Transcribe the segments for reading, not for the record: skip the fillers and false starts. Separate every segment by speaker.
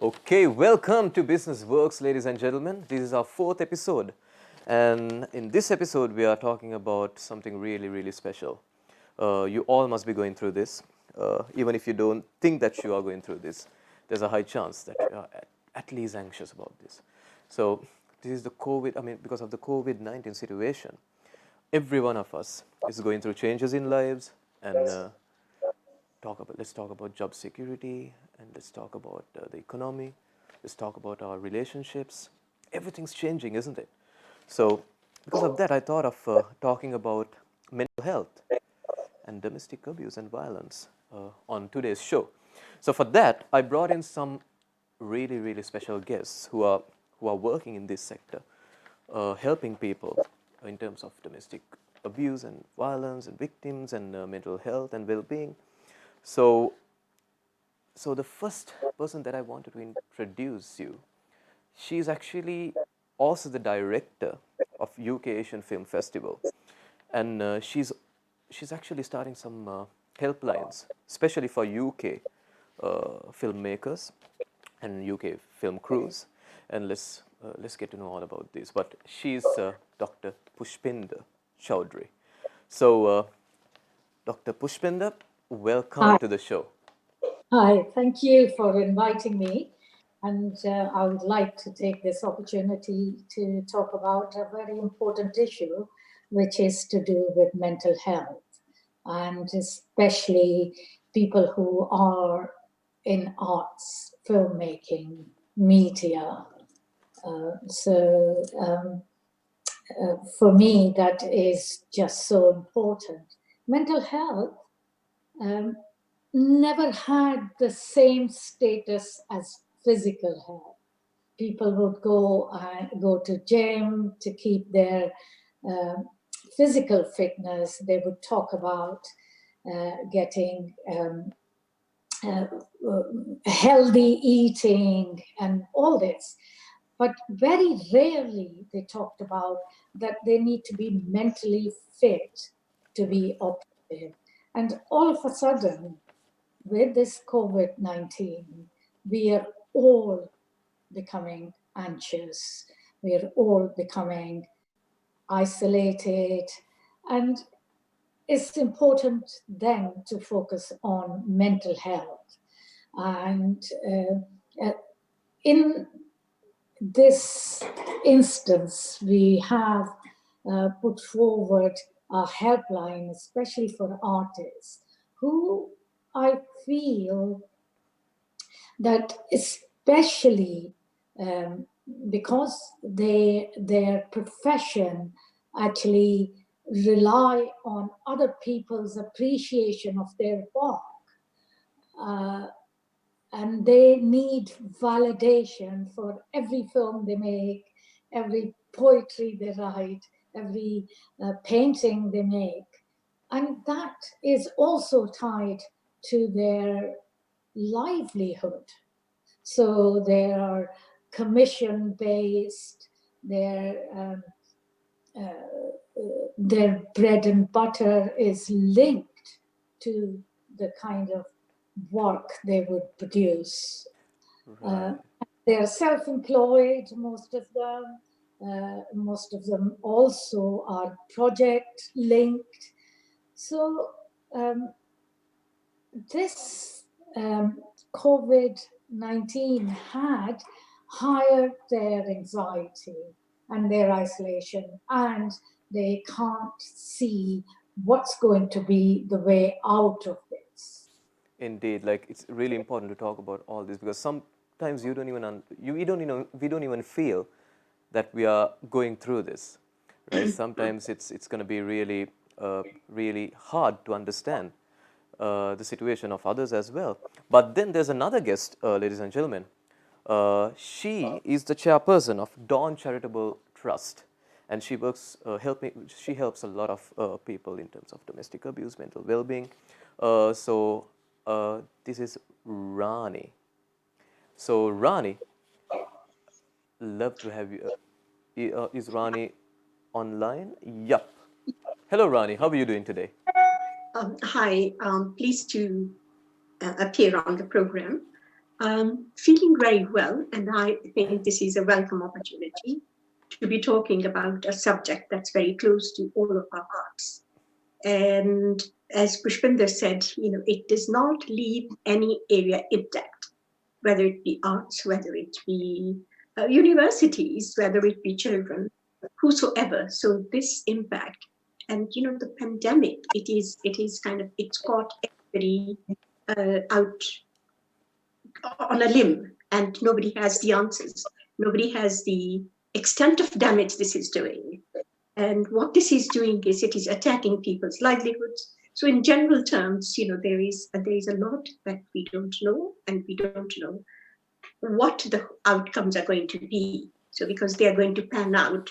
Speaker 1: Okay, welcome to BusinessWorks, ladies and gentlemen. This is our 4th episode. And in this episode, we are talking about something really, really special. You all must be going through this. Even if you don't think that you are going through this, there's a high chance that you are at least anxious about this. So this is the because of the COVID-19 situation, every one of us is going through changes in lives and let's talk about job security, and let's talk about the economy. Let's talk about our relationships. Everything's changing, isn't it? So because of that, I thought of talking about mental health and domestic abuse and violence on today's show. So for that, I brought in some really, really special guests who are working in this sector, helping people in terms of domestic abuse and violence and victims and mental health and well-being. So the first person that I wanted to introduce you, she's actually also the director of UK Asian Film Festival, and she's actually starting some helplines, especially for UK filmmakers and UK film crews. And let's get to know all about this. But she's Dr. Pushpinder Chowdhry. So, Dr. Pushpinder, welcome
Speaker 2: Hi,
Speaker 1: to the show.
Speaker 2: hi. Thank you for inviting me. And I would like to take this opportunity to talk about a very important issue, which is to do with mental health, and especially people who are in arts, filmmaking, media. For me, that is just so important. Mental health um, never had the same status as physical health. People would go to gym to keep their uh, physical fitness. They would talk about getting uh, healthy eating and all this. But very rarely they talked about that they need to be mentally fit to be operative. And all of a sudden, with this COVID-19, we are all becoming anxious. We are all becoming isolated. And it's important then to focus on mental health. And in this instance, we have put forward a helpline, especially for artists, who I feel that especially because their profession actually rely on other people's appreciation of their work, uh, and they need validation for every film they make, every poetry they write, every painting they make. And that is also tied to their livelihood. So they are commission based, their bread and butter is linked to the kind of work they would produce.
Speaker 1: Right.
Speaker 2: They're self-employed, most of them. Most of them also are project linked. So this COVID-19 had higher their anxiety and their isolation, and they can't see what's going to be the way out of this.
Speaker 1: Indeed, like it's really important to talk about all this because sometimes you don't even we don't even feel that we are going through this, right? Sometimes it's going to be really really hard to understand the situation of others as well. But then there's another guest, ladies and gentlemen. She is the chairperson of Dawn Charitable Trust, and she works She helps a lot of people in terms of domestic abuse, mental well-being. This is Rani. So Rani, love to have you. Is Rani online? Yup. Hello, Rani. How are you doing today?
Speaker 3: Hi, pleased to appear on the program. Feeling very well, and I think this is a welcome opportunity to be talking about a subject that's very close to all of our hearts. And as Pushpinder said, it does not leave any area intact, whether it be arts, whether it be universities, whether it be children, whosoever. So this impact, and the pandemic, it is kind of, it's caught everybody out on a limb, and nobody has the answers. Nobody has the extent of damage this is doing. And what this is doing is it is attacking people's livelihoods. So in general terms, there is a lot that we don't know, and we don't know what the outcomes are going to be. So because they are going to pan out,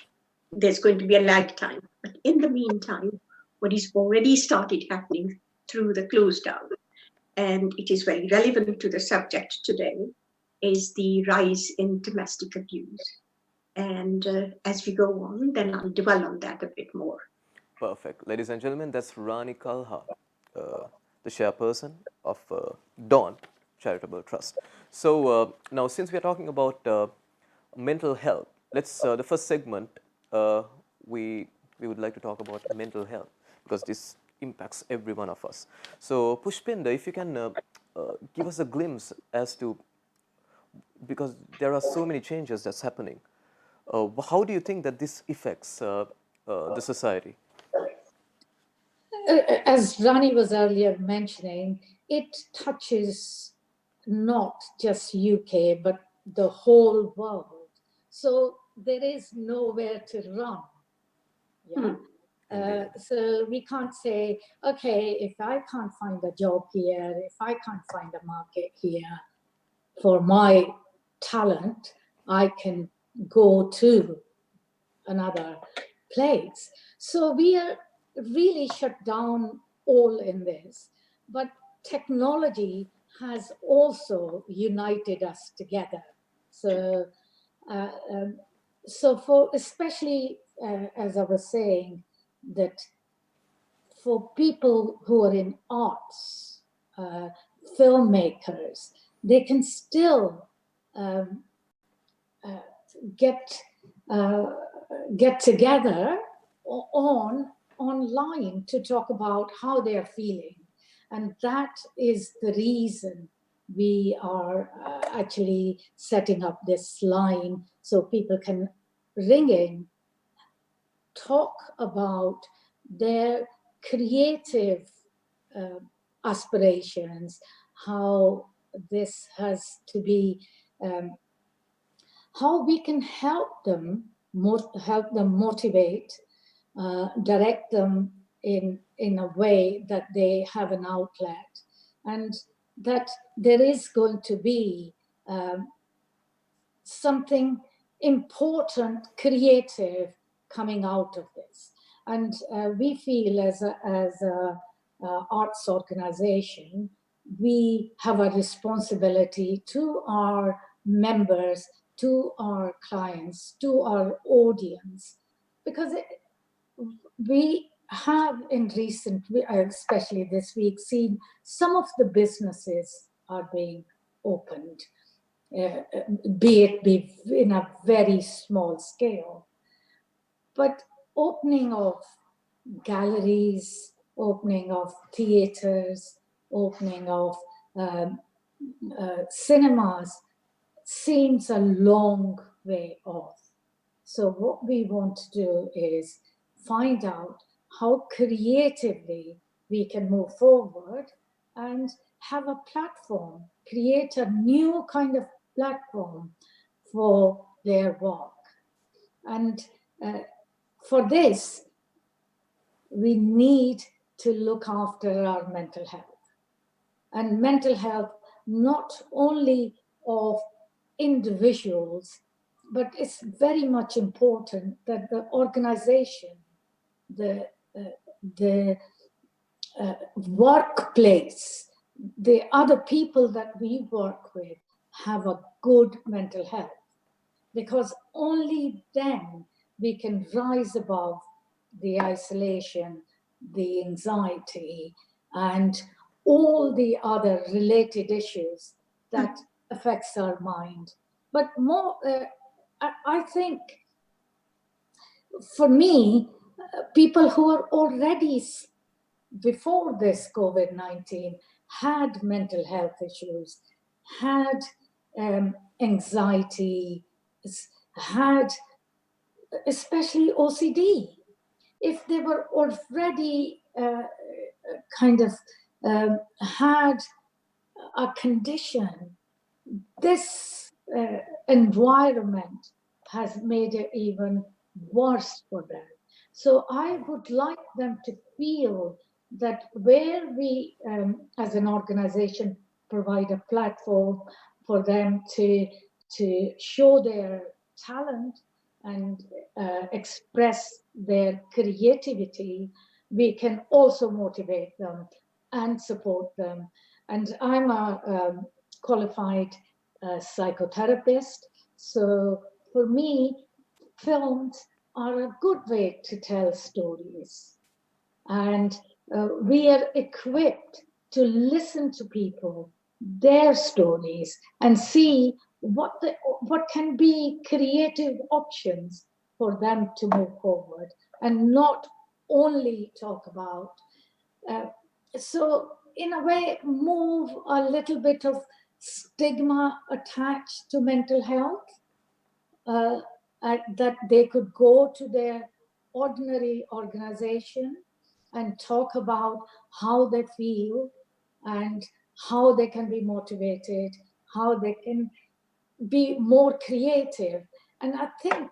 Speaker 3: there's going to be a lag time. But in the meantime, what is already started happening through the close down, and it is very relevant to the subject today, is the rise in domestic abuse. And as we go on, then I'll dwell on that a bit more.
Speaker 1: Perfect. Ladies and gentlemen, that's Rani Kalha, the chairperson of Dawn Charitable Trust. So now, since we are talking about mental health, let's the first segment we would like to talk about mental health, because this impacts every one of us. So Pushpinder, if you can give us a glimpse as to, because there are so many changes that's happening, how do you think that this affects the society?
Speaker 2: As Rani was earlier mentioning, it touches not just UK, but the whole world. So there is nowhere to run. Yeah. So we can't say, okay, if I can't find a job here, if I can't find a market here for my talent, I can go to another place. So we are really shut down all in this. But technology has also united us together. So, for especially as I was saying, that for people who are in arts, filmmakers, they can still get together online to talk about how they are feeling, and that is the reason we are actually setting up this line so people can ring in, talk about their creative aspirations, how this has to be, how we can help them motivate, direct them in a way that they have an outlet, and that there is going to be something important, creative coming out of this. And we feel as a arts organization, we have a responsibility to our members, to our clients, to our audience, because we have in recent, especially this week, seen some of the businesses are being opened, be it in a very small scale. But opening of galleries, opening of theaters, opening of cinemas seems a long way off. So what we want to do is find out how creatively we can move forward and have a platform, create a new kind of platform for their work. And for this, we need to look after our mental health. And mental health, not only of individuals, but it's very much important that the organization, the workplace, the other people that we work with have a good mental health, because only then we can rise above the isolation, the anxiety, and all the other related issues that affects our mind. But more, I think for me, people who are already before this COVID-19 had mental health issues, had anxiety, had especially OCD. If they were already kind of had a condition, this environment has made it even worse for them. So I would like them to feel that where we, as an organization, provide a platform for them to show their talent and express their creativity, we can also motivate them and support them. And I'm a qualified psychotherapist, so for me, films are a good way to tell stories. And we are equipped to listen to people, their stories, and see what can be creative options for them to move forward, and not only talk about. So in a way, move a little bit of stigma attached to mental health, that they could go to their ordinary organization and talk about how they feel and how they can be motivated, how they can be more creative. And I think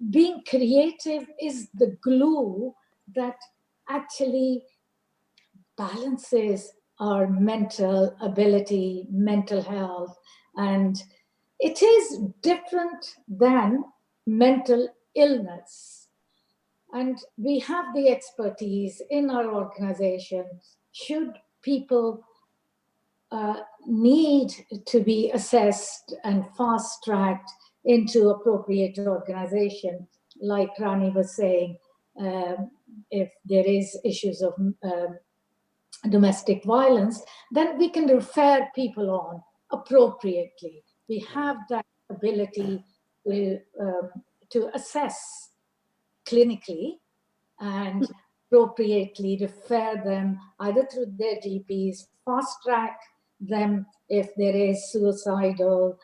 Speaker 2: being creative is the glue that actually balances our mental ability, mental health, and it is different than mental illness. And we have the expertise in our organization. Should people need to be assessed and fast-tracked into appropriate organization, like Rani was saying, if there is issues of domestic violence, then we can refer people on appropriately. We have that ability to assess clinically and appropriately refer them either through their GPs, fast track them if there is suicidal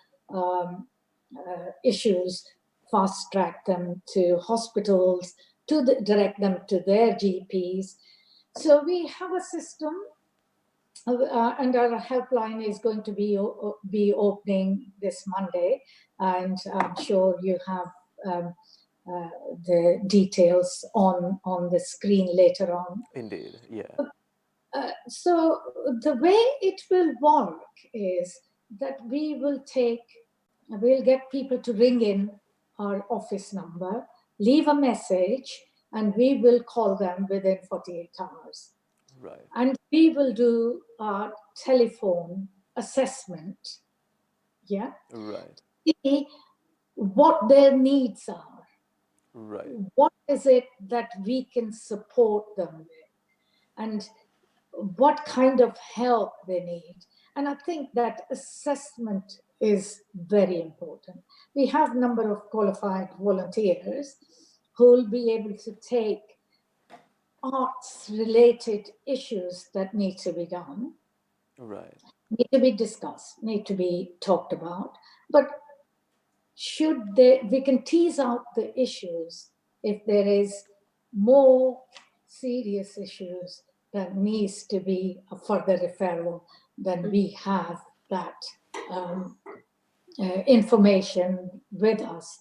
Speaker 2: issues, fast track them to hospitals, direct them to their GPs. So we have a system, and our helpline is going to be opening this Monday, and I'm sure you have the details on the screen later on.
Speaker 1: Indeed, yeah.
Speaker 2: So the way it will work is that we'll get people to ring in our office number, leave a message, and we will call them within 48 hours.
Speaker 1: Right.
Speaker 2: And we will do a telephone assessment. Yeah.
Speaker 1: Right.
Speaker 2: See what their needs are.
Speaker 1: Right.
Speaker 2: What is it that we can support them with? And what kind of help they need. And I think that assessment is very important. We have a number of qualified volunteers who will be able to take arts-related issues that need to be done,
Speaker 1: Right.
Speaker 2: need to be discussed, need to be talked about. But we can tease out the issues if there is more serious issues that needs to be a further referral, then we have that information with us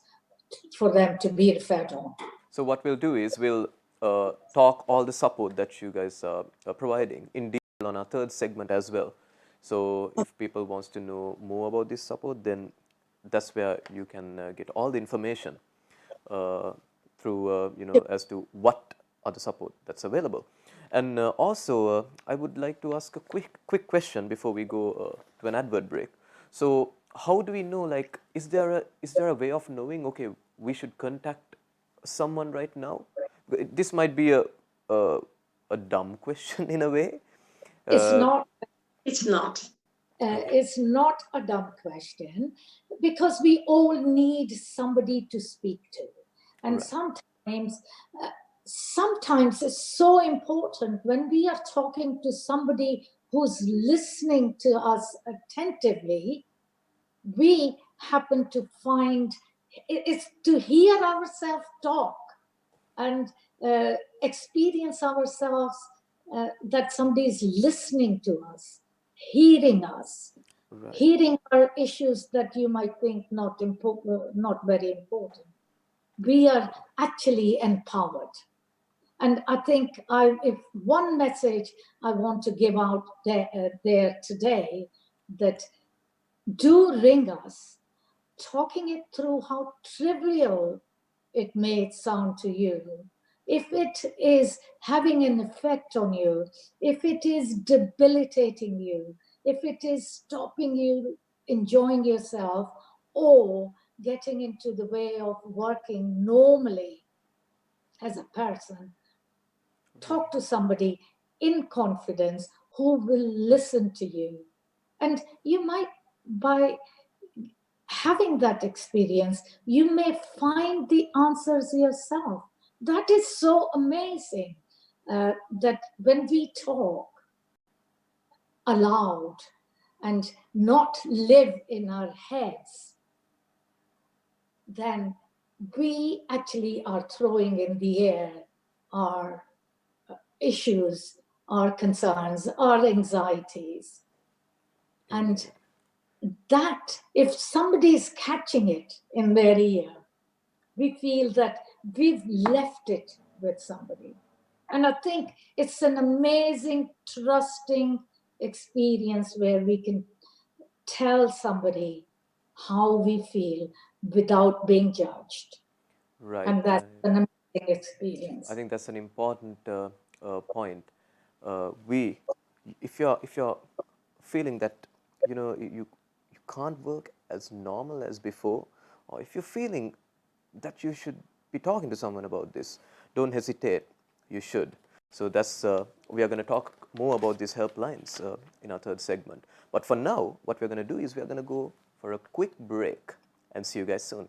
Speaker 2: for them to be referred on.
Speaker 1: So what we'll do is we'll talk all the support that you guys are providing in detail on our third segment as well. So if people wants to know more about this support, then that's where you can get all the information through as to what are the support that's available. And also, I would like to ask a quick question before we go to an advert break. So how do we know, like, is there a way of knowing, okay, we should contact someone right now? This might be a dumb question in a way.
Speaker 2: It's not.
Speaker 3: It's not.
Speaker 2: is not a dumb question, because we all need somebody to speak to. And
Speaker 1: Right.
Speaker 2: sometimes it's so important when we are talking to somebody who's listening to us attentively, we happen to find it's to hear ourselves talk and experience ourselves that somebody is listening to us, hearing us,
Speaker 1: Right.
Speaker 2: hearing our issues that you might think not very important. We are actually empowered. And I think if one message I want to give out there today, that do ring us, talking it through how trivial it may sound to you. If it is having an effect on you, if it is debilitating you, if it is stopping you enjoying yourself or getting into the way of working normally as a person, talk to somebody in confidence who will listen to you. And you might, by having that experience, you may find the answers yourself. That is so amazing, that when we talk aloud and not live in our heads, then we actually are throwing in the air our issues, our concerns, our anxieties. And that, if somebody is catching it in their ear, we feel that we've left it with somebody. And I think it's an amazing, trusting experience where we can tell somebody how we feel without being judged.
Speaker 1: Right.
Speaker 2: And that's an amazing experience.
Speaker 1: I think that's an important point. We, if you're feeling that you can't work as normal as before, or if you're feeling that you should be talking to someone about this, don't hesitate. You should. So that's we are going to talk more about these helplines in our third segment. But for now, what we're going to do is we're going to go for a quick break and see you guys soon.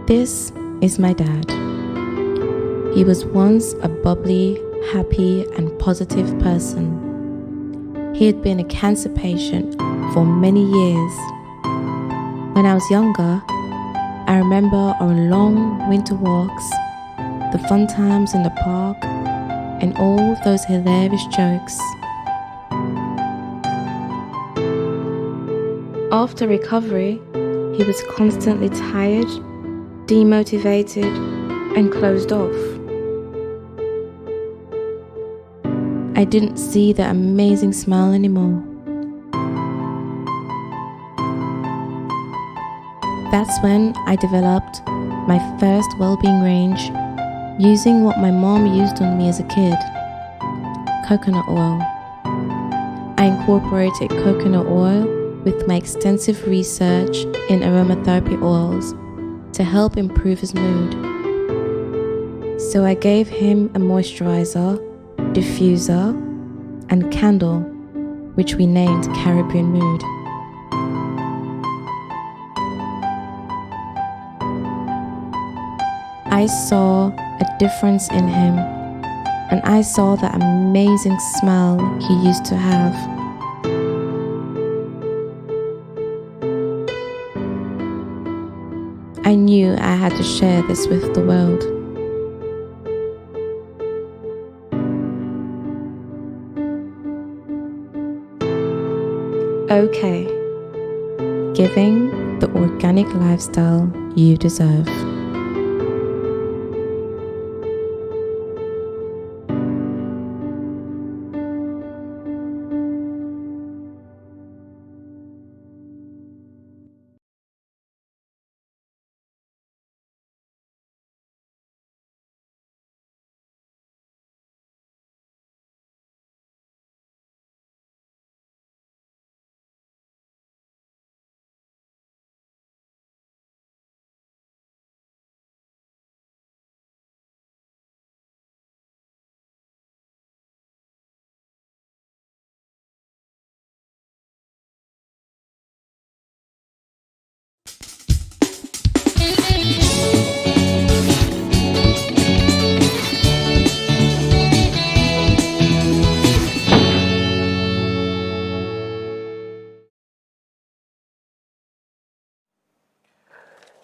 Speaker 4: This is my dad. He was once a bubbly, happy, and positive person. He had been a cancer patient for many years. When I was younger, I remember our long winter walks, the fun times in the park, and all those hilarious jokes. After recovery, he was constantly tired, demotivated, and closed off. I didn't see the amazing smile anymore. That's when I developed my first well-being range using what my mom used on me as a kid, coconut oil. I incorporated coconut oil with my extensive research in aromatherapy oils to help improve his mood. So I gave him a moisturizer, diffuser, and candle, which we named Caribbean Mood. I saw difference in him, and I saw the amazing smile he used to have. I knew I had to share this with the world. Okay, giving the organic lifestyle you deserve.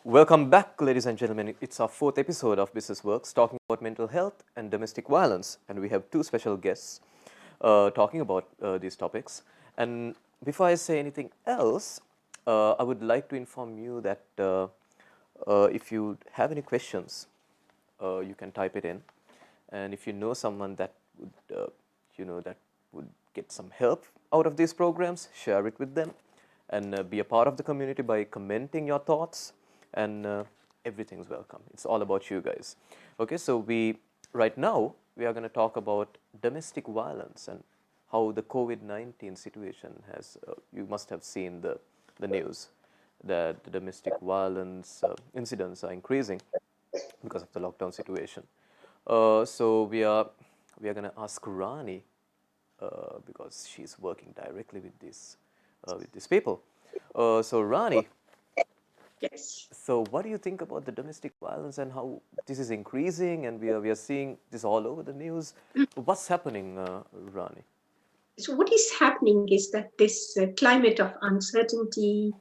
Speaker 1: Welcome back, ladies and gentlemen. It's our fourth episode of BusinessWorks, talking about mental health and domestic violence. And we have two special guests talking about these topics. And before I say anything else, I would like to inform you that if you have any questions, you can type it in. And if you know someone that would, that would get some help out of these programs, share it with them, and be a part of the community by commenting your thoughts. And everything's welcome. It's all about you guys. Okay, so right now we are going to talk about domestic violence and how the COVID-19 situation has. You must have seen the news that the domestic violence incidents are increasing because of the lockdown situation. So we are going to ask Rani because she's working directly with these people. So Rani.
Speaker 3: Yes.
Speaker 1: So what do you think about the domestic violence and how this is increasing, and we are seeing this all over the news? What's happening, Rani?
Speaker 3: So what is happening is that this climate of uncertainty,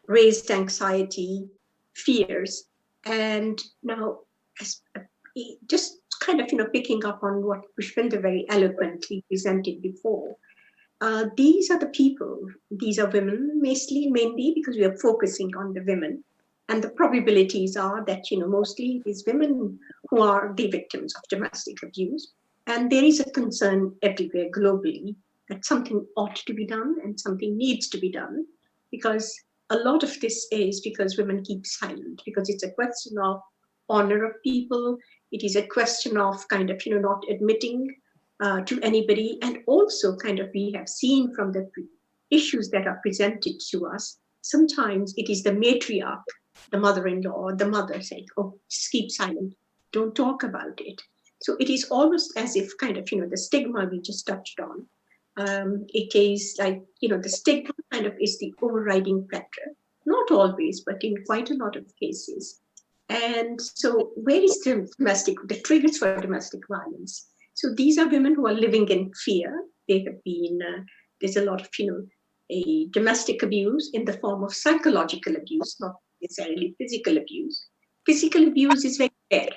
Speaker 3: raised anxiety, fears, and now just kind of picking up on what Pushpinder very eloquently presented before. These are the people. These are women, mainly because we are focusing on the women. And the probabilities are that, mostly these women who are the victims of domestic abuse. And there is a concern everywhere globally that something ought to be done and something needs to be done, because a lot of this is because women keep silent, because it's a question of honor of people. It is a question of kind of, not admitting to anybody. And also kind of we have seen from the issues that are presented to us, sometimes it is the matriarch, the mother-in-law or the mother saying, oh, just keep silent, don't talk about it. So it is almost as if kind of, the stigma we just touched on. It is like, the stigma kind of is the overriding factor. Not always, but in quite a lot of cases. And so where is the triggers for domestic violence? So these are women who are living in fear. They have been, there's a lot of, a domestic abuse in the form of psychological abuse, not necessarily physical abuse. Physical abuse is very rare.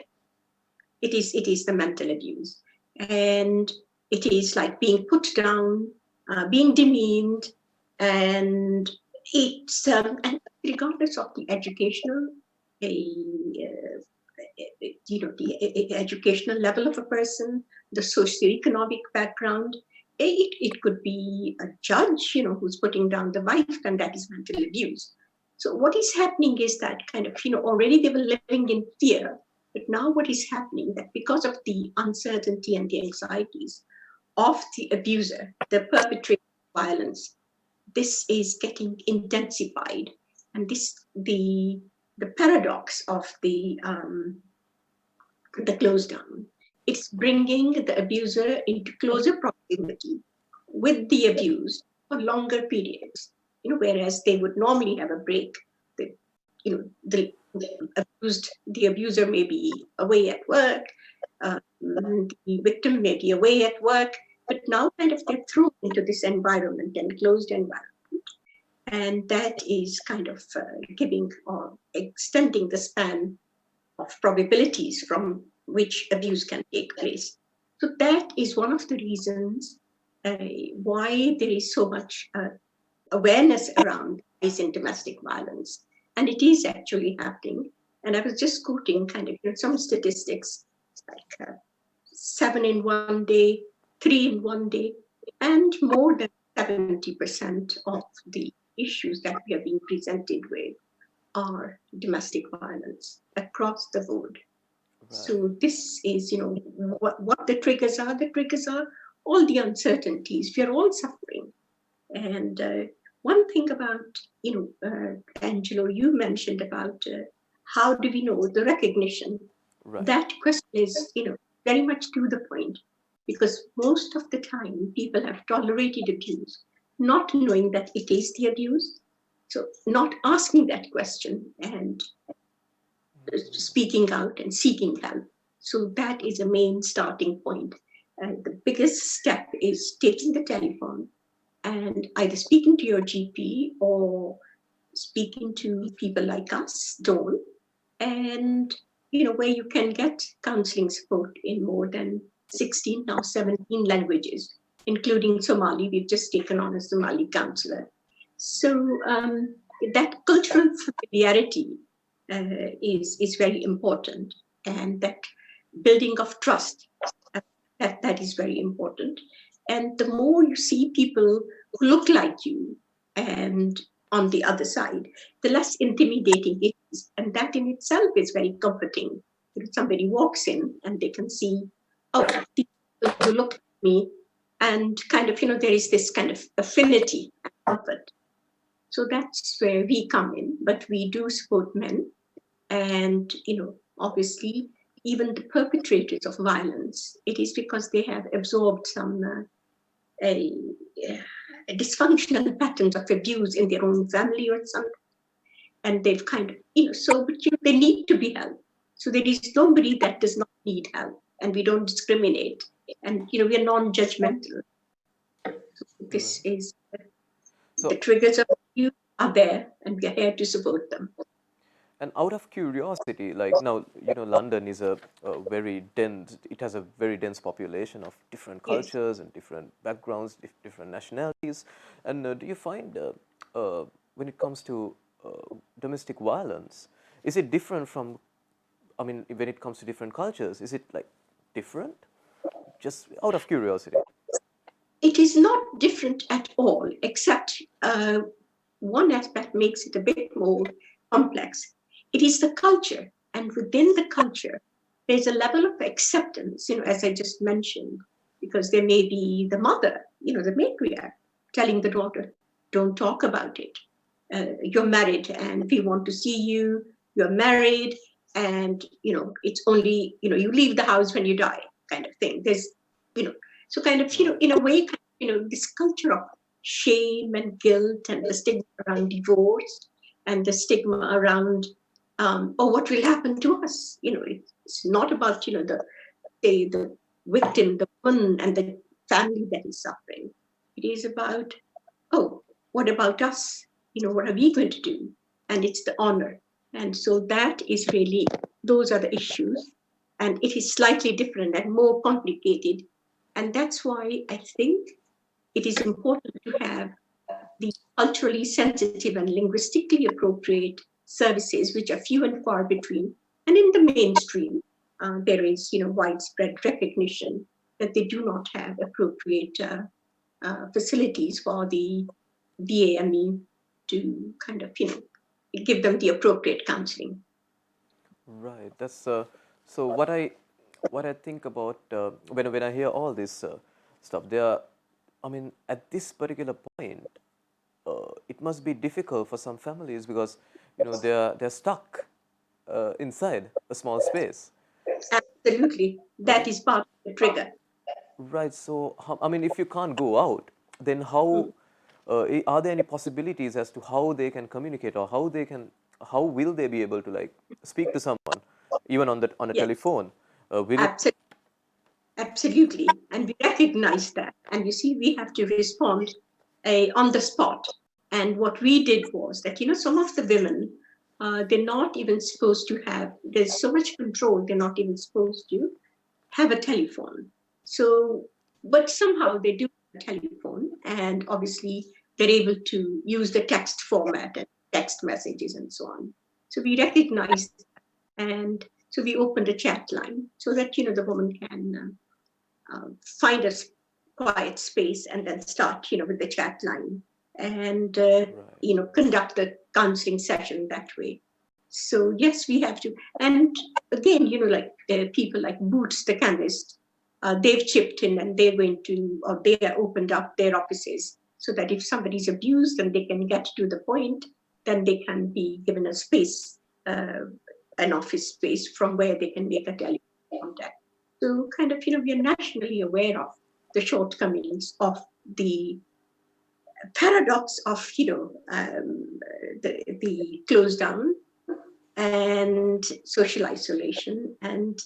Speaker 3: It is the mental abuse. And it is like being put down, being demeaned, and it's, and regardless of the educational, the educational level of a person, the socioeconomic background. It could be a judge, who's putting down the wife, and that is mental abuse. So what is happening is that kind of, already they were living in fear, but now what is happening that because of the uncertainty and the anxieties of the abuser, the perpetrator of violence, this is getting intensified. And the paradox of the close down, it's bringing the abuser into closer proximity with the abused for longer periods, whereas they would normally have a break. The abuser may be away at work, The victim may be away at work, but now kind of they're thrown into this environment and closed environment. And that is kind of giving or extending the span of probabilities from which abuse can take place. So that is one of the reasons why there is so much awareness around this in domestic violence. And it is actually happening. And I was just quoting kind of some statistics like 7 in one day, 3 in one day, and more than 70% of the issues that we are being presented with are domestic violence across the board. Right. So this is, what the triggers are. The triggers are all the uncertainties. We are all suffering. And one thing about, Angelo, you mentioned about how do we know the recognition? Right. That question is, very much to the point, because most of the time people have tolerated abuse, not knowing that it is the abuse. So not asking that question and speaking out and seeking help. So that is a main starting point. The biggest step is taking the telephone and either speaking to your GP or speaking to people like us, Dawn, and where you can get counseling support in more than 16, now 17 languages, including Somali. We've just taken on a Somali counselor. So that cultural familiarity is very important, and that building of trust, that is very important. And the more you see people who look like you and on the other side, the less intimidating it is. And that in itself is very comforting. If somebody walks in and they can see, oh, people who look at me, and kind of, there is this kind of affinity and comfort. So that's where we come in, but we do support men. And, obviously, even the perpetrators of violence, it is because they have absorbed some dysfunctional patterns of abuse in their own family or something. And they've kind of, but they need to be helped. So there is nobody that does not need help, and we don't discriminate. And, we are non-judgmental. So this is, the triggers of abuse are there, and we are here to support them.
Speaker 1: And out of curiosity, like now, London is a very dense, it has a very dense population of different cultures and different backgrounds, different nationalities. And do you find when it comes to domestic violence, is it different from, when it comes to different cultures, is it like different? Just out of curiosity.
Speaker 3: It is not different at all, except one aspect makes it a bit more complex. It is the culture, and within the culture, there's a level of acceptance, as I just mentioned, because there may be the mother, the matriarch, telling the daughter, don't talk about it. You're married and we want to see you, you're married, and, it's only, you leave the house when you die, kind of thing. There's, so kind of, in a way, this culture of shame and guilt and the stigma around divorce and the stigma around what will happen to us? It's not about, the victim, the woman and the family that is suffering. It is about, what about us? What are we going to do? And it's the honor. And so that is really, those are the issues. And it is slightly different and more complicated. And that's why I think it is important to have the culturally sensitive and linguistically appropriate services, which are few and far between. And in the mainstream, there is, widespread recognition that they do not have appropriate facilities for the BAME to kind of, give them the appropriate counseling.
Speaker 1: Right. That's so. What I think about when I hear all this stuff, at this particular point, it must be difficult for some families because they're stuck inside a small space.
Speaker 3: Absolutely, that is part of the trigger.
Speaker 1: Right. So, if you can't go out, then how are there any possibilities as to how they can communicate, or how will they be able to speak to someone, even on a telephone? Will
Speaker 3: Absolutely. Absolutely. And we recognize that. And you see, we have to respond on the spot. And what we did was that, some of the women, they're not even supposed to have, there's so much control, they're not even supposed to have a telephone. So, but somehow they do have a telephone, and obviously they're able to use the text format and text messages and so on. So we recognize, and so we opened a chat line so that, the woman can find a quiet space and then start, with the chat line and,
Speaker 1: Right.
Speaker 3: conduct a counseling session that way. So yes, we have to. And again, like people like Boots, the chemist, they've chipped in and they're going to, or they are opened up their offices so that if somebody's abused and they can get to the point, then they can be given a space, an office space from where they can make a telephone contact. So kind of, we are nationally aware of the shortcomings of the paradox of, the close down and social isolation and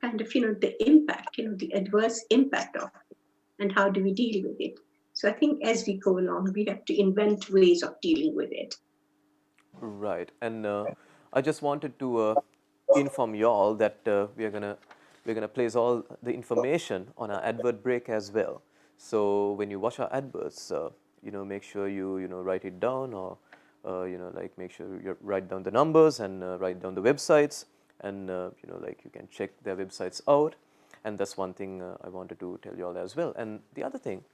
Speaker 3: kind of, the impact, the adverse impact of it and how do we deal with it. So I think as we go along, we have to invent ways of dealing with it.
Speaker 1: Right. And I just wanted to inform you all that we're gonna place all the information on our advert break as well. So when you watch our adverts, make sure you write it down, or like make sure you write down the numbers and write down the websites, and like you can check their websites out. And that's one thing I wanted to tell you all as well. And the other thing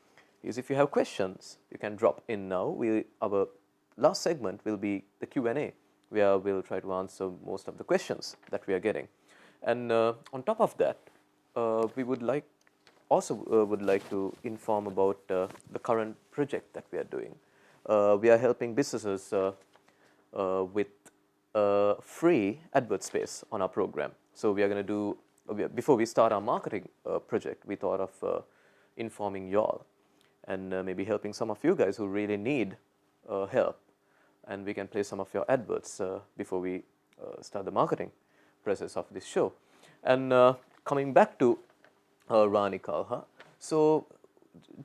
Speaker 1: is, if you have questions, you can drop in now. Our last segment will be the Q&A, where we'll try to answer most of the questions that we are getting. And on top of that, we would like to inform about the current project that we are doing. We are helping businesses with free advert space on our program. So we are going to do, before we start our marketing project, we thought of informing y'all and maybe helping some of you guys who really need help. And we can play some of your adverts before we start the marketing process of this show. And coming back to Rani, Kalha, so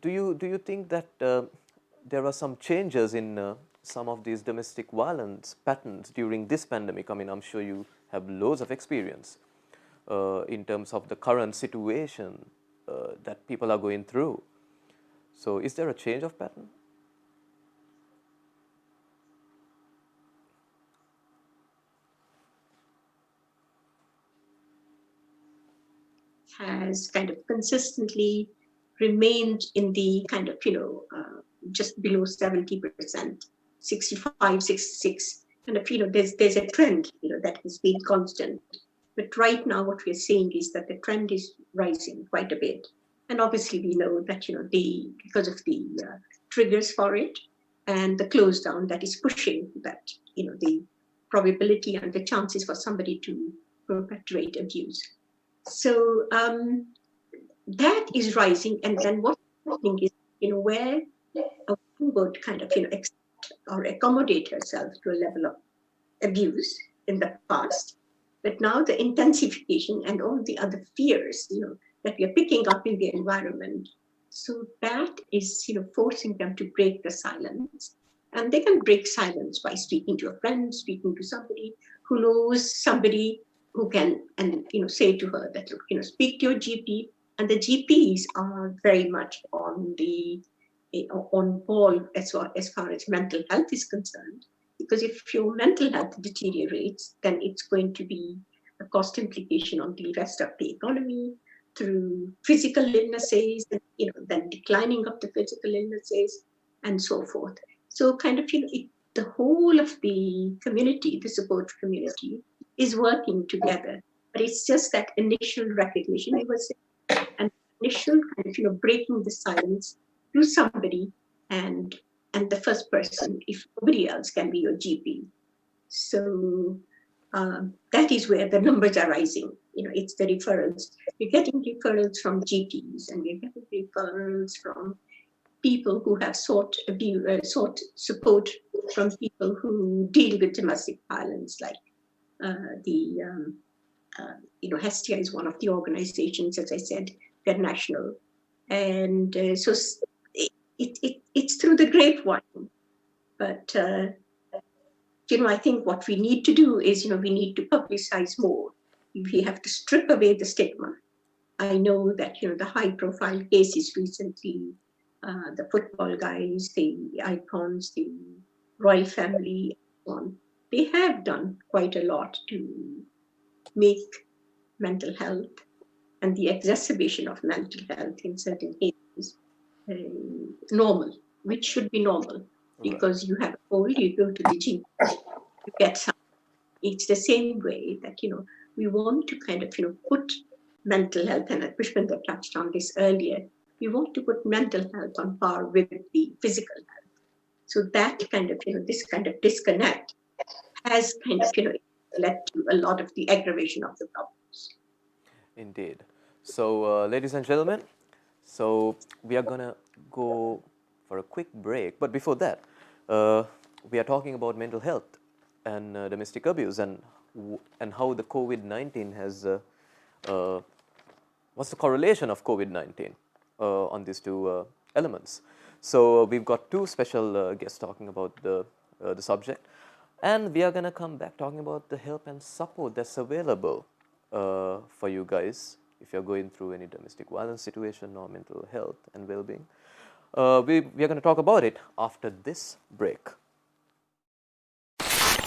Speaker 1: do you think that there are some changes in some of these domestic violence patterns during this pandemic? I mean, I'm sure you have loads of experience in terms of the current situation that people are going through. So is there a change of pattern?
Speaker 3: Has kind of consistently remained in the kind of, just below 70%, 65, 66. And if, there's a trend, that has been constant. But right now, what we're seeing is that the trend is rising quite a bit. And obviously, we know that, because of the triggers for it and the close down that is pushing that, the probability and the chances for somebody to perpetuate abuse. So that is rising, and then what's happening is, where a woman would kind of, accept or accommodate herself to a level of abuse in the past, but now the intensification and all the other fears, that we are picking up in the environment. So that is, forcing them to break the silence, and they can break silence by speaking to a friend, speaking to somebody who knows somebody who can, and say to her that, look, speak to your GP, and the GPs are very much on ball as far as mental health is concerned, because if your mental health deteriorates, then it's going to be a cost implication on the rest of the economy through physical illnesses, and then declining of the physical illnesses and so forth. So kind of, the whole of the community, the support community, is working together, but it's just that initial recognition, I was saying, and initial kind of, breaking the silence to somebody, and the first person, if nobody else, can be your GP. So that is where the numbers are rising. It's the referrals. We're getting referrals from GPs, and we're getting referrals from people who have sought support from people who deal with domestic violence, like Hestia is one of the organizations, as I said. they're national. And so it's through the grapevine. But, I think what we need to do is, we need to publicize more. We have to strip away the stigma. I know that, the high profile cases recently, the football guys, the icons, the royal family, and so on, they have done quite a lot to make mental health and the exacerbation of mental health in certain cases normal, which should be normal. Because you have a cold, you go to the GP, you get some. It's the same way that, we want to kind of, put mental health, and Pushpinder touched on this earlier, we want to put mental health on par with the physical health. So that kind of, this kind of disconnect has kind of, led to a lot of the aggravation of the problems.
Speaker 1: Indeed. So, ladies and gentlemen, so we are gonna go for a quick break. But before that, we are talking about mental health and domestic abuse, and how the COVID-19 has what's the correlation of COVID-19 on these two elements. So we've got two special guests talking about the subject, and we are gonna come back talking about the help and support that's available for you guys if you're going through any domestic violence situation or mental health and well-being. We are going to talk about it after this break.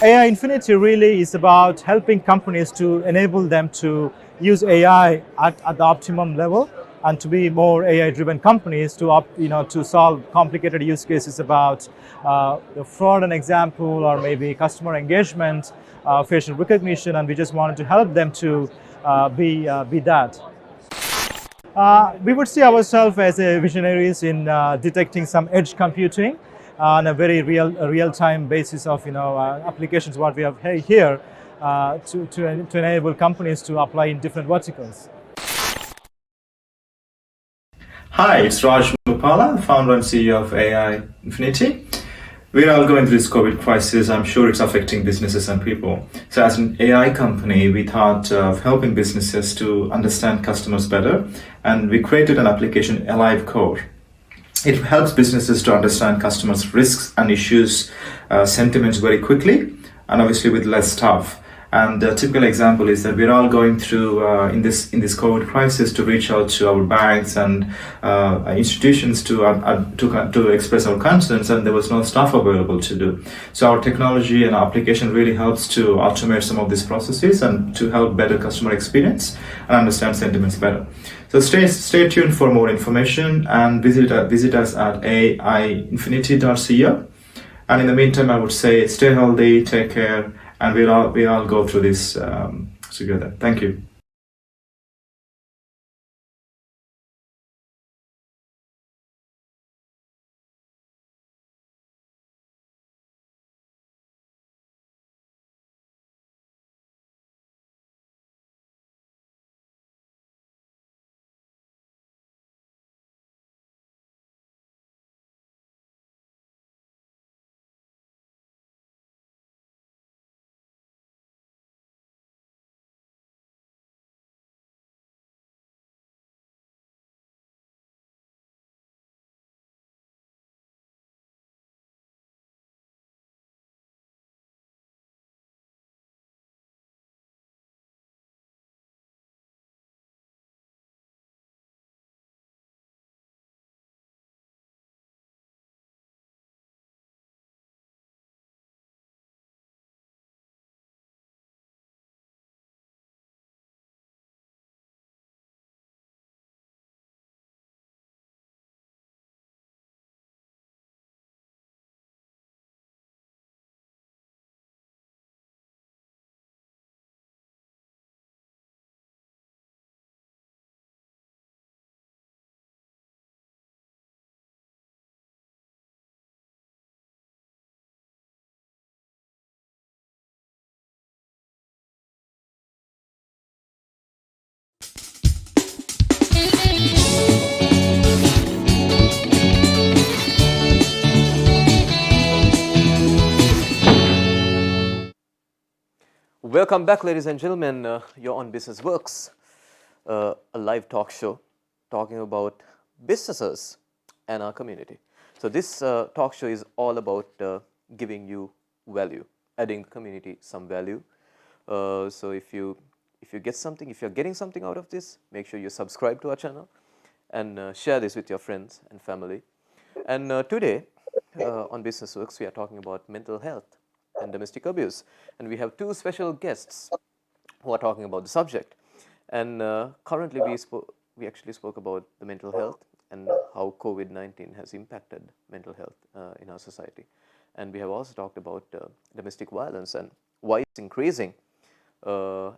Speaker 5: AI Infinity really is about helping companies to enable them to use AI at the optimum level and to be more AI-driven companies to solve complicated use cases about the fraud, an example, or maybe customer engagement, facial recognition, and we just wanted to help them to be that. We would see ourselves as visionaries in detecting some edge computing on a very real-time basis of applications what we have here to enable companies to apply in different verticals.
Speaker 6: Hi, it's Raj Mupala, founder and CEO of AI Infinity. We're all going through this COVID crisis. I'm sure it's affecting businesses and people. So as an AI company, we thought of helping businesses to understand customers better, and we created an application, Alive Core. It helps businesses to understand customers' risks and issues, sentiments very quickly, and obviously with less staff. And a typical example is that we're all going through in this COVID crisis to reach out to our banks and institutions to express our concerns, and there was no staff available to do. So our technology and our application really helps to automate some of these processes and to help better customer experience and understand sentiments better. So stay tuned for more information and visit us at aiinfinity.co. And in the meantime, I would say stay healthy, take care, and we all go through this together. Thank you.
Speaker 1: Welcome back, ladies and gentlemen. You're on BusinessWorks, a live talk show talking about businesses and our community. So this talk show is all about giving you value, adding the community some value. So if you get something, if you're getting something out of this, make sure you subscribe to our channel and share this with your friends and family. And today on BusinessWorks, we are talking about mental health and domestic abuse. And we have two special guests who are talking about the subject. And currently we actually spoke about the mental health and how COVID-19 has impacted mental health in our society. And we have also talked about domestic violence and why it's increasing. So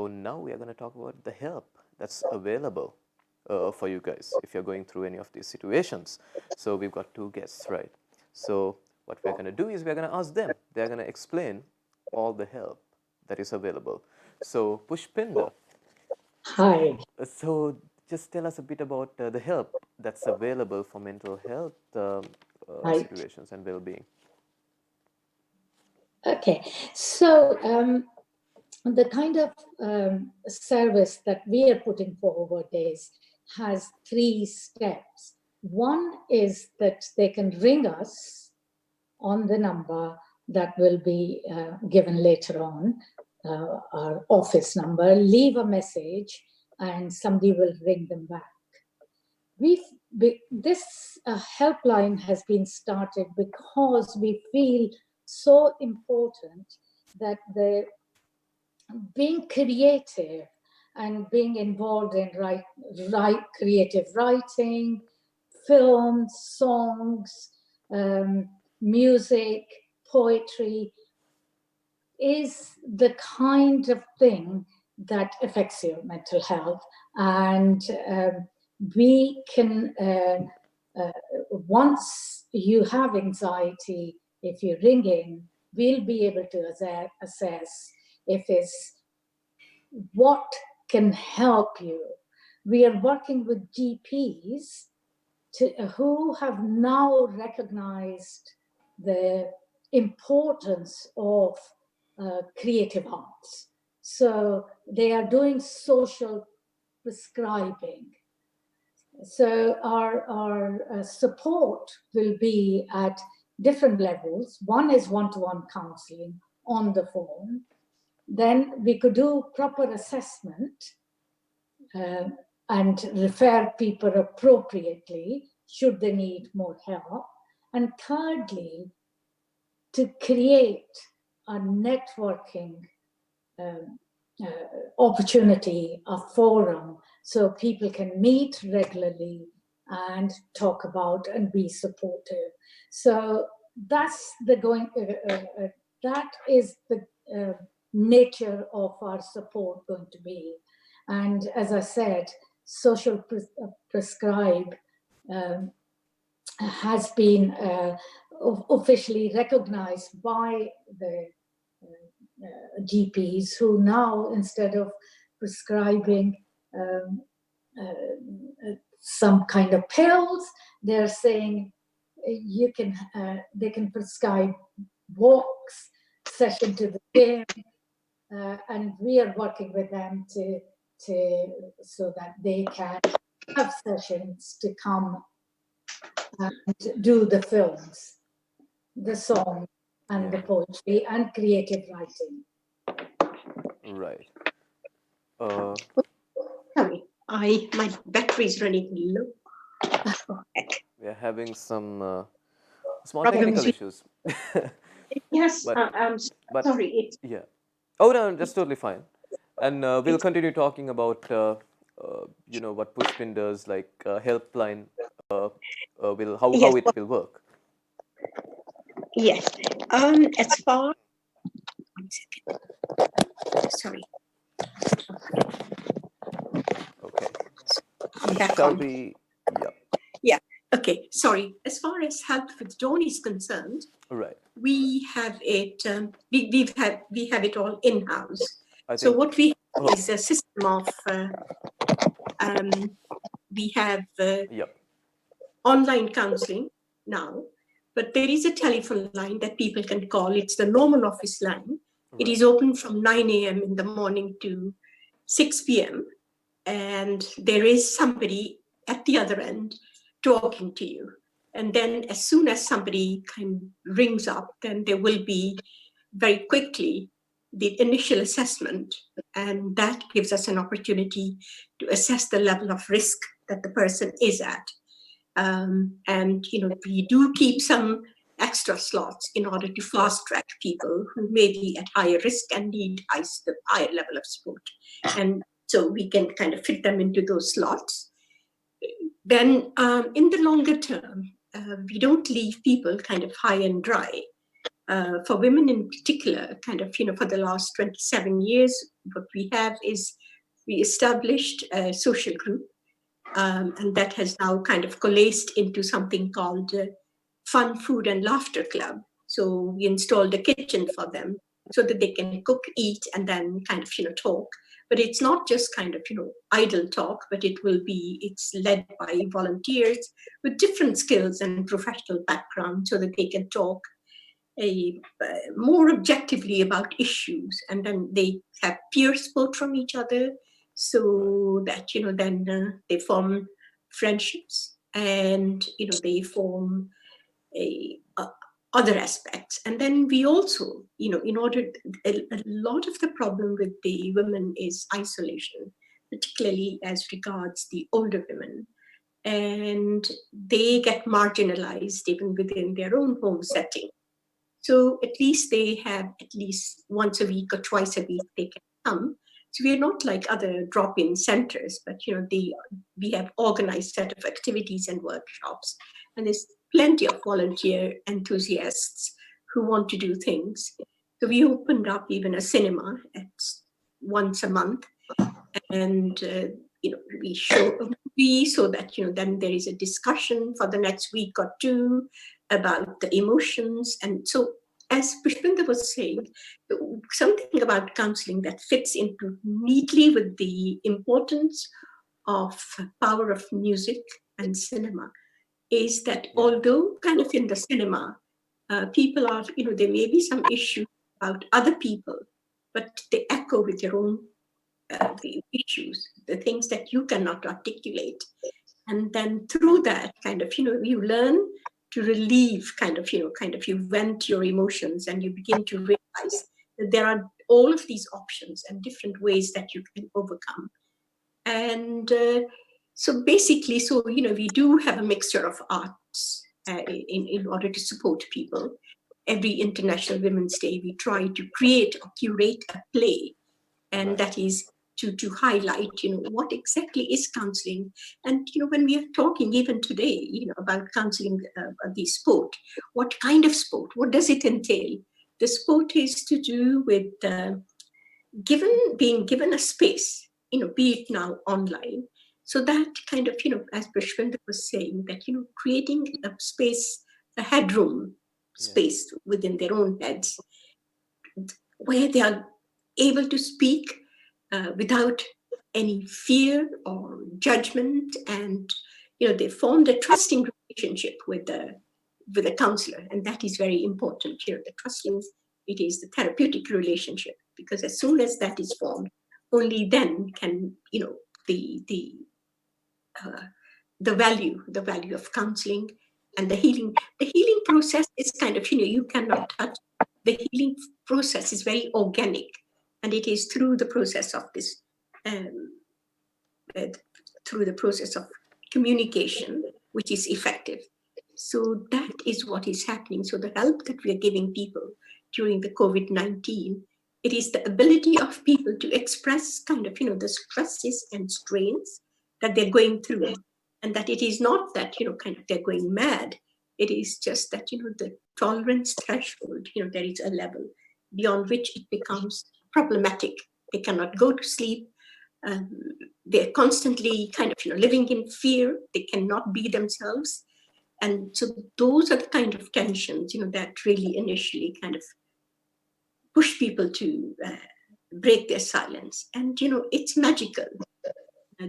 Speaker 1: now we are going to talk about the help that's available for you guys if you're going through any of these situations. So we've got two guests, right? So what we're going to do is we're going to ask them. They're going to explain all the help that is available. So Pushpinder.
Speaker 2: Hi.
Speaker 1: So just tell us a bit about the help that's available for mental health
Speaker 2: Right.
Speaker 1: situations and well-being.
Speaker 2: Okay, so the kind of service that we are putting forward has 3 steps. One is that they can ring us on the number that will be given later on, our office number, leave a message, and somebody will ring them back. This helpline has been started because we feel so important that being creative and being involved in creative writing, films, songs, music, poetry is the kind of thing that affects your mental health. And we can, once you have anxiety, if you ring in, we'll be able to assess if it's what can help you. We are working with GPs who have now recognized the importance of creative arts. So they are doing social prescribing. So our support will be at different levels. One is one-to-one counseling on the phone. Then we could do proper assessment and refer people appropriately should they need more help. And thirdly, to create a networking opportunity, a forum, so people can meet regularly and talk about and be supportive. So that's that is the nature of our support going to be. And as I said, social prescribe has been officially recognized by the GPs, who now, instead of prescribing some kind of pills, they're saying they can prescribe walks, session to the gym, and we are working with them so that they can have sessions to come and do the films, the song, and the poetry and creative writing.
Speaker 1: Right.
Speaker 3: Sorry, my battery is running low.
Speaker 1: We are having some small
Speaker 3: Problems.
Speaker 1: technical issues.
Speaker 3: Yes,
Speaker 1: But-
Speaker 3: I'm
Speaker 1: but-
Speaker 3: sorry. It's
Speaker 1: Yeah. Oh no, that's totally fine. And we'll continue talking about what Pushpinder's like helpline how
Speaker 3: Yes.
Speaker 1: it will work.
Speaker 3: yes. As far. 1 second. Sorry.
Speaker 1: Okay.
Speaker 3: Back
Speaker 1: Shall
Speaker 3: on.
Speaker 1: we?
Speaker 3: Yeah. Okay. Sorry. As far as Help with Dawn is concerned,
Speaker 1: Right.
Speaker 3: we have it. We have it all in house.
Speaker 1: I
Speaker 3: So
Speaker 1: think.
Speaker 3: what we have is a system of. We have
Speaker 1: Yep.
Speaker 3: online counseling now, but there is a telephone line that people can call. It's the normal office line. It
Speaker 1: Right.
Speaker 3: is open from 9 a.m. in the morning to 6 p.m. and there is somebody at the other end talking to you. And then as soon as somebody kind of rings up, then there will be very quickly the initial assessment, and that gives us an opportunity to assess the level of risk that the person is at. And we do keep some extra slots in order to fast track people who may be at higher risk and need the higher level of support. And so we can kind of fit them into those slots. Then in the longer term, we don't leave people kind of high and dry. For women in particular, kind of, for the last 27 years, what we have is we established a social group, and that has now kind of coalesced into something called Fun, Food and Laughter Club. So we installed a kitchen for them so that they can cook, eat, and then kind of, talk. But it's not just kind of, idle talk, but it's led by volunteers with different skills and professional background so that they can talk more objectively about issues, and then they have peer support from each other, so that then they form friendships, and they form other aspects. And then we also, in order, a lot of the problem with the women is isolation, particularly as regards the older women, and they get marginalized even within their own home setting. So at least they have at least once a week or twice a week they can come. So we are not like other drop-in centers, but we have organized set of activities and workshops, and there's plenty of volunteer enthusiasts who want to do things. So we opened up even a cinema once a month, and we show a movie so that then there is a discussion for the next week or two about the emotions. And so, as Pushpinder was saying, something about counseling that fits into neatly with the importance of power of music and cinema is that although kind of in the cinema, people are, there may be some issues about other people, but they echo with your own the issues, the things that you cannot articulate. And then through that kind of, you learn to relieve kind of you vent your emotions, and you begin to realize that there are all of these options and different ways that you can overcome. And so basically, we do have a mixture of arts in order to support people. Every International Women's Day, we try to create or curate a play, and that is to highlight, what exactly is counseling. And, when we are talking even today, about counseling the sport, what kind of sport, what does it entail? The sport is to do with being given a space, be it now online, so that kind of, as Pushpinder was saying, that, creating a space, a headroom space within their own heads, where they are able to speak without any fear or judgment, and they formed a trusting relationship with the counselor, and that is very important here. The trusting, it is the therapeutic relationship, because as soon as that is formed, only then can the value of counseling and the healing process is kind of you cannot touch. The healing process is very organic, and it is through the process of this through the process of communication which is effective. So that is what is happening. So the help that we are giving people during the COVID-19, it is the ability of people to express kind of the stresses and strains that they're going through, and that it is not that kind of they're going mad. It is just that the tolerance threshold, there is a level beyond which it becomes problematic. They cannot go to sleep. They're constantly kind of living in fear. They cannot be themselves. And so those are the kind of tensions that really initially kind of push people to break their silence. And it's magical.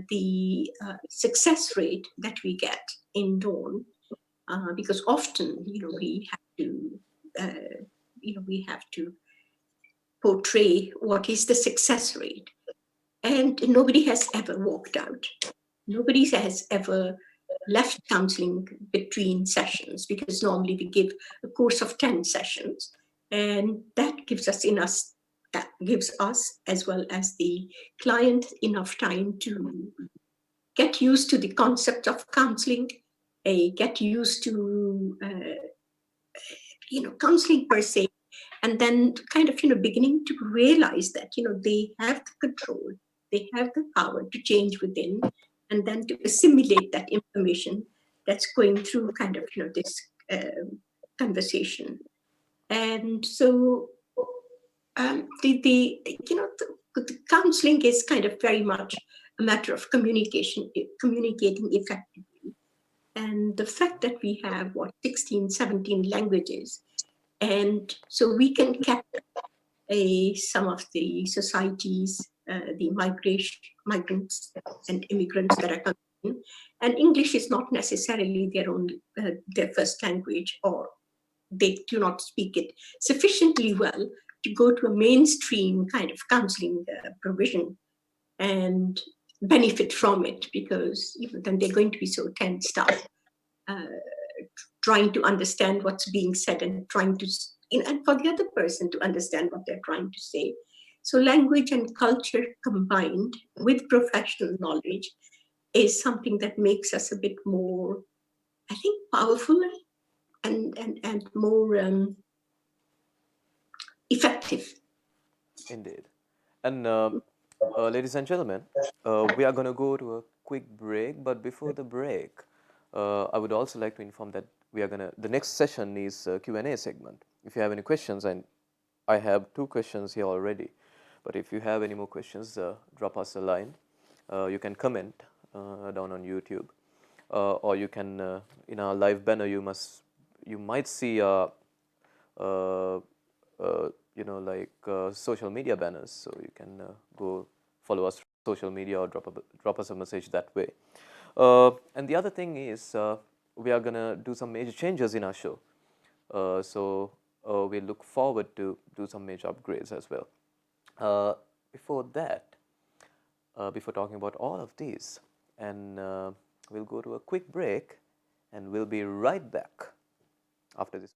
Speaker 3: The success rate that we get in Dawn, because often we have to portray what is the success rate. And nobody has ever walked out. Nobody has ever left counseling between sessions, because normally we give a course of 10 sessions, and that gives us as well as the client enough time to get used to the concept of counseling, get used to counseling per se, and then kind of beginning to realize that they have the control, they have the power to change within, and then to assimilate that information that's going through kind of this conversation. And so the counseling is kind of very much a matter of communicating effectively. And the fact that we have 16, 17 languages, and so we can capture some of the societies, the migrants and immigrants that are coming in, and English is not necessarily their first language, or they do not speak it sufficiently well to go to a mainstream kind of counseling provision and benefit from it, because then they're going to be so tensed up, trying to understand what's being said and trying to, and for the other person to understand what they're trying to say. So language and culture combined with professional knowledge is something that makes us a bit more, I think, powerful and more effective.
Speaker 1: Indeed. And ladies and gentlemen, we are going to go to a quick break. But before the break, I would also like to inform that the next session is a Q&A segment. If you have any questions, and I have 2 questions here already, but if you have any more questions, drop us a line. You can comment down on YouTube, or you can, in our live banner, you might see social media banners, so you can go follow us on social media or drop us a message that way. And the other thing is, we are gonna do some major changes in our show, so we look forward to do some major upgrades as well. Before that, before talking about all of these, and we'll go to a quick break, and we'll be right back after this.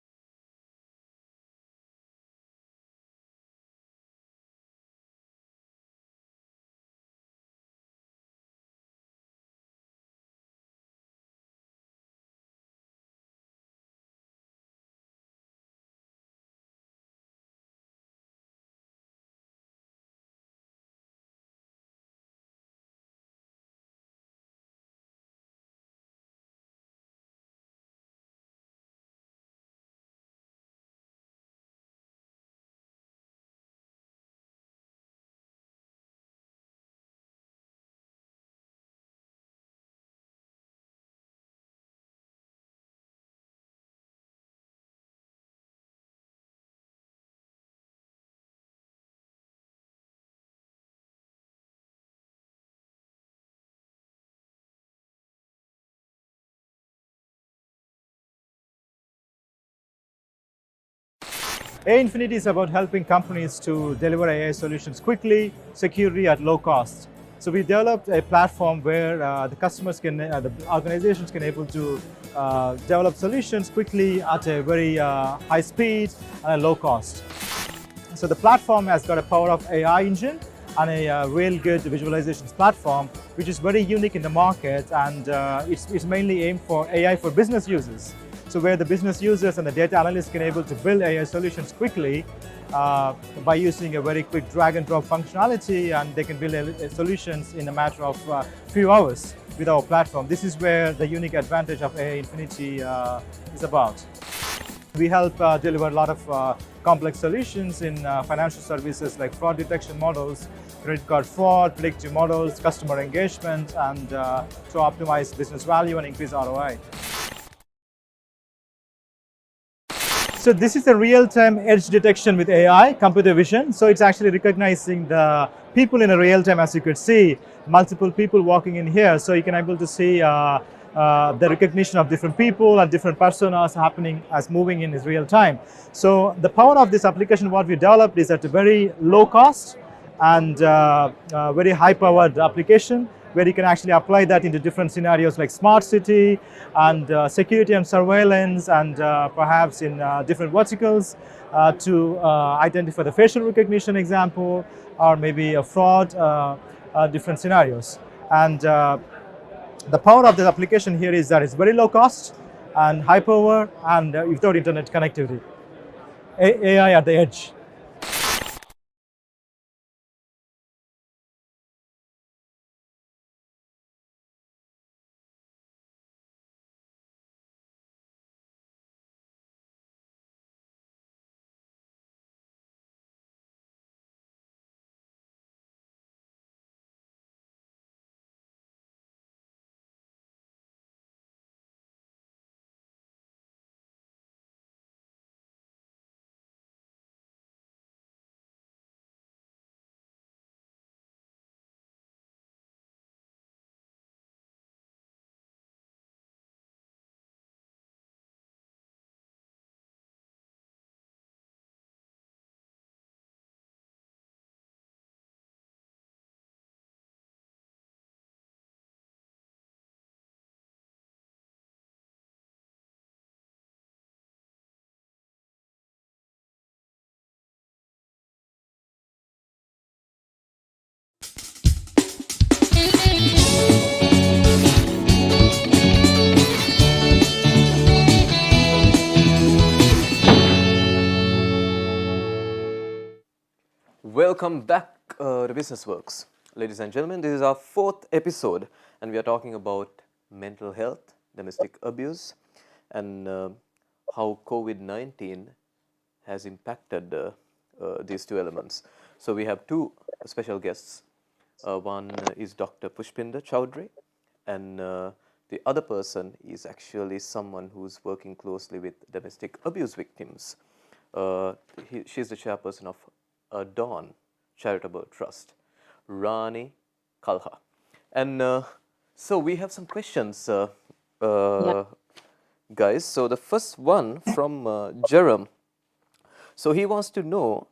Speaker 5: AI Infinity is about helping companies to deliver AI solutions quickly, securely, at low cost. So we developed a platform where the customers the organizations can able to develop solutions quickly at a very high speed and a low cost. So the platform has got a power of AI engine and a real good visualizations platform, which is very unique in the market, and it's mainly aimed for AI for business users. So where the business users and the data analysts can able to build AI solutions quickly by using a very quick drag and drop functionality, and they can build solutions in a matter of few hours with our platform. This is where the unique advantage of AI Infinity is about. We help deliver a lot of complex solutions in financial services like fraud detection models, credit card fraud, predictive models, customer engagement, and to optimize business value and increase ROI. So this is a real-time edge detection with AI, computer vision. So it's actually recognizing the people in a real time, as you could see, multiple people walking in here. So you can able to see the recognition of different people and different personas happening as moving in real time. So the power of this application, what we developed, is at a very low cost and very high-powered application where you can actually apply that into different scenarios like smart city and security and surveillance, and perhaps in different verticals to identify the facial recognition example, or maybe a fraud, different scenarios. And the power of this application here is that it's very low cost and high power and without internet connectivity. AI at the edge.
Speaker 1: Welcome back to BusinessWorks. Ladies and gentlemen, this is our fourth episode, and we are talking about mental health, domestic abuse, and how COVID-19 has impacted these two elements. So we have two special guests. One is Dr. Pushpinder Chowdhry, and the other person is actually someone who's working closely with domestic abuse victims. She's the chairperson of Dawn Charitable Trust, Rani, Kalha. And so we have some questions, guys. So the first one from Jerem. So he wants to know,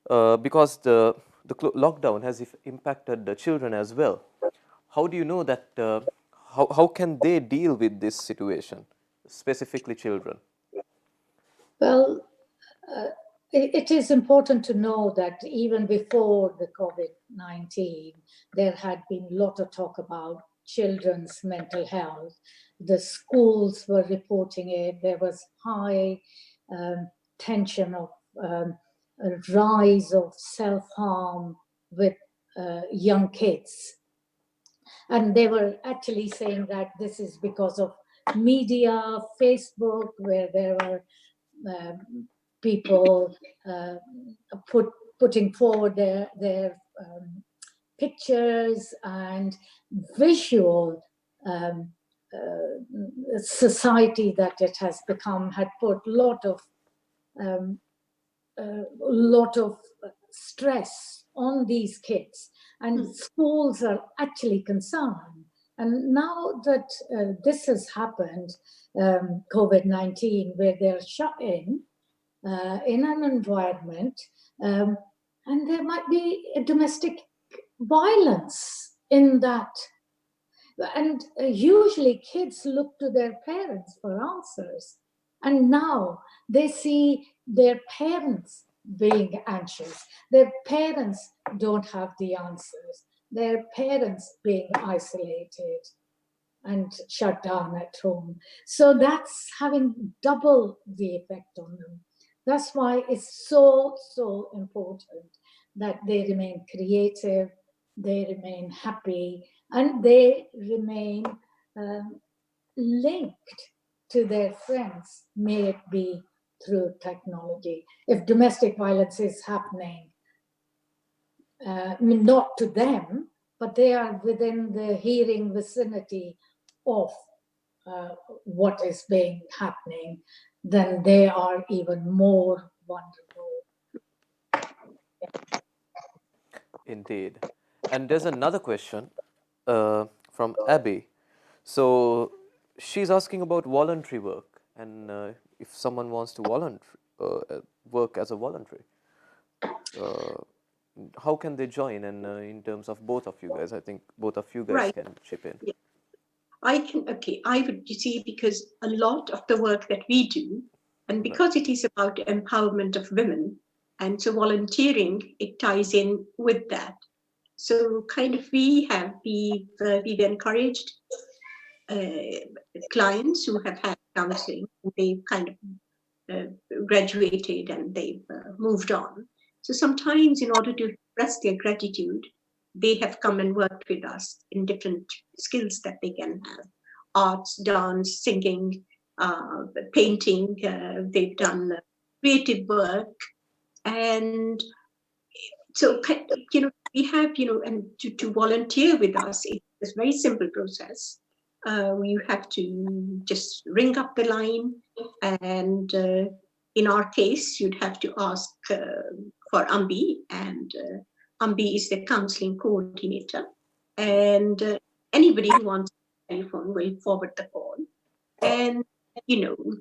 Speaker 1: because the lockdown has impacted the children as well, how do you know that, how can they deal with this situation, specifically children?
Speaker 2: Well, it is important to know that even before the COVID-19, there had been a lot of talk about children's mental health. The schools were reporting it. There was high tension of a rise of self-harm with young kids. And they were actually saying that this is because of media, Facebook, where there were people putting forward their pictures and visual society that it has become had put lot of stress on these kids, and schools are actually concerned. And now that this has happened, COVID-19, where they're shut in an environment, and there might be a domestic violence in that. And usually kids look to their parents for answers. And now they see their parents being anxious. Their parents don't have the answers. Their parents being isolated and shut down at home. So that's having double the effect on them. That's why it's so important that they remain creative, they remain happy, and they remain linked to their friends, may it be through technology. If domestic violence is happening, not to them, but they are within the hearing vicinity of what is being happening, then they are even more vulnerable.
Speaker 1: Indeed. And there's another question from Abby. So she's asking about voluntary work, and if someone wants to work as a voluntary. how can they join? And in terms of both of you guys, I think both of you guys
Speaker 3: Right.
Speaker 1: can chip in.
Speaker 3: Yeah. I would, you see, because a lot of the work that we do, and because it is about empowerment of women, and so volunteering, it ties in with that. So kind of we've encouraged clients who have had counseling, they've kind of graduated and they've moved on. So sometimes in order to express their gratitude, they have come and worked with us in different skills that they can have: arts, dance, singing, painting. They've done creative work. And so, we have, and to volunteer with us, it's a very simple process. You have to just ring up the line, and in our case, you'd have to ask for Ambi, and Ambi is the counseling coordinator. And anybody who wants a telephone will forward the call. And,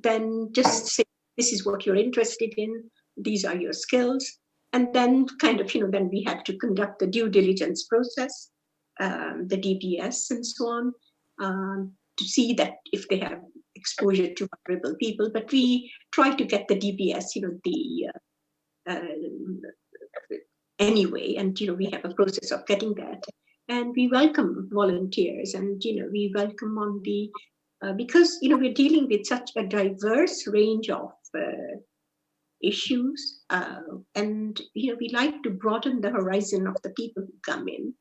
Speaker 3: then just say, this is what you're interested in, these are your skills. And then kind of, then we have to conduct the due diligence process, the DBS and so on, to see that if they have exposure to vulnerable people. But we try to get the DBS, anyway, and, we have a process of getting that. And we welcome volunteers, and, we welcome on the, because, we're dealing with such a diverse range of issues, and we like to broaden the horizon of the people who come in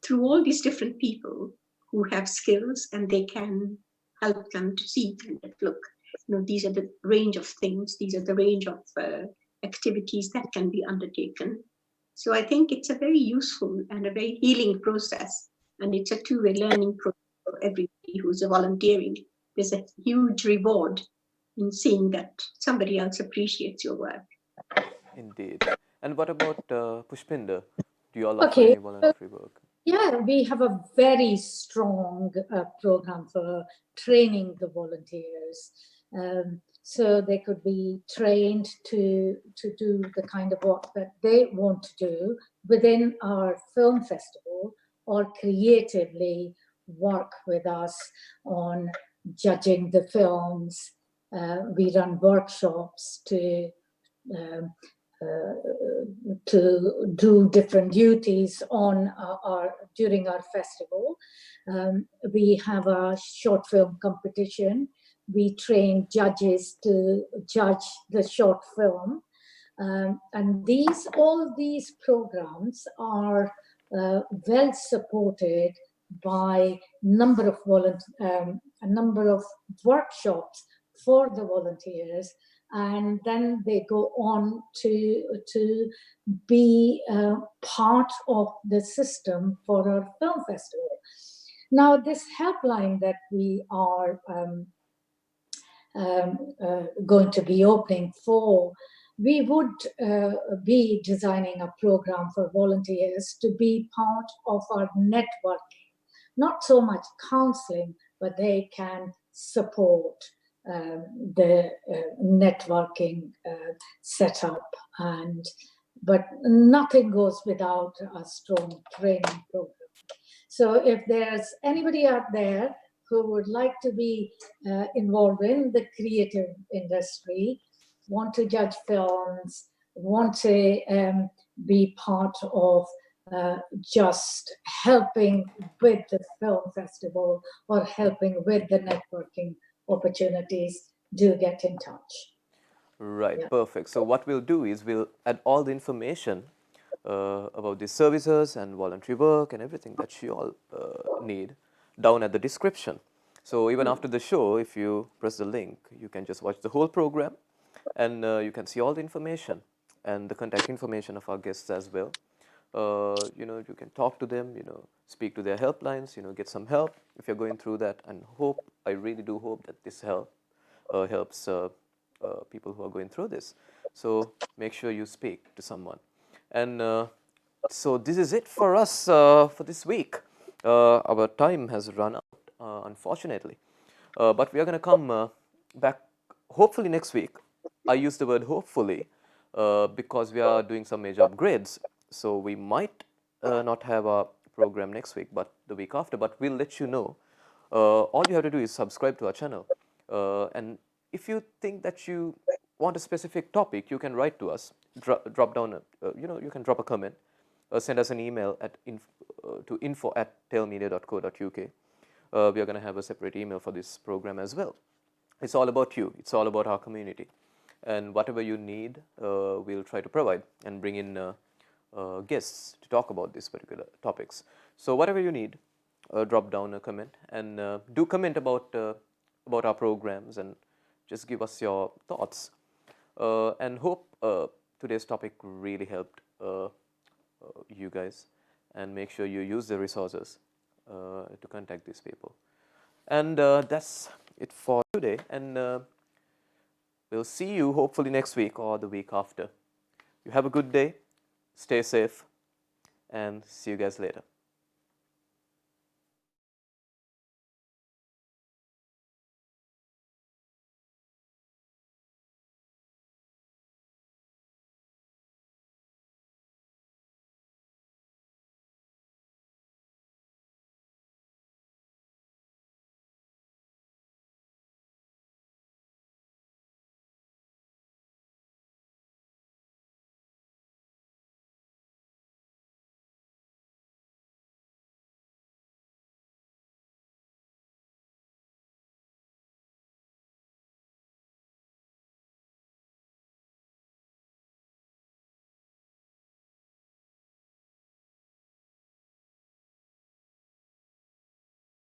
Speaker 3: through all these different people who have skills, and they can help them to see kind of, look, these are the range of things, these are the range of activities that can be undertaken. So I think it's a very useful and a very healing process, and it's a two-way learning process for everybody who's volunteering. There's a huge reward in seeing that somebody else appreciates your work.
Speaker 1: Indeed. And what about Pushpinder? Do you all offer any voluntary work?
Speaker 2: Yeah, we have a very strong program for training the volunteers. So they could be trained to do the kind of work that they want to do within our film festival, or creatively work with us on judging the films. We run workshops to do different duties on during our festival. We have a short film competition. We train judges to judge the short film, and all these programs are well supported by a number of workshops for the volunteers, and then they go on to be part of the system for our film festival. Now, this helpline that we are going to be opening for, we would be designing a program for volunteers to be part of our networking. Not so much counseling, but they can support the networking setup, but nothing goes without a strong training program. So if there's anybody out there who would like to be involved in the creative industry, want to judge films, want to be part of just helping with the film festival or helping with the networking opportunities, do get in touch.
Speaker 1: Right, yeah. Perfect. So what we'll do is we'll add all the information about these services and voluntary work and everything that you all need down at the description. So even after the show, if you press the link, you can just watch the whole program, and you can see all the information and the contact information of our guests as well. You can talk to them, speak to their helplines, get some help if you're going through that. And I really do hope that this helps people who are going through this. So make sure you speak to someone. And so this is it for us for this week. Our time has run out, unfortunately. But we are going to come back hopefully next week. I use the word hopefully because we are doing some major upgrades. So we might not have a program next week, but the week after, but we'll let you know. All you have to do is subscribe to our channel. And if you think that you want a specific topic, you can write to us. Drop down, you can drop a comment. Send us an email to info@tailmedia.co.uk. We are going to have a separate email for this program as well. It's all about you. It's all about our community. And whatever you need, we'll try to provide and bring in guests to talk about these particular topics. So whatever you need, drop down a comment and do comment about our programs and just give us your thoughts. And hope today's topic really helped you guys, and make sure you use the resources to contact these people. And that's it for today, and we'll see you hopefully next week or the week after. You have a good day, stay safe, and see you guys later.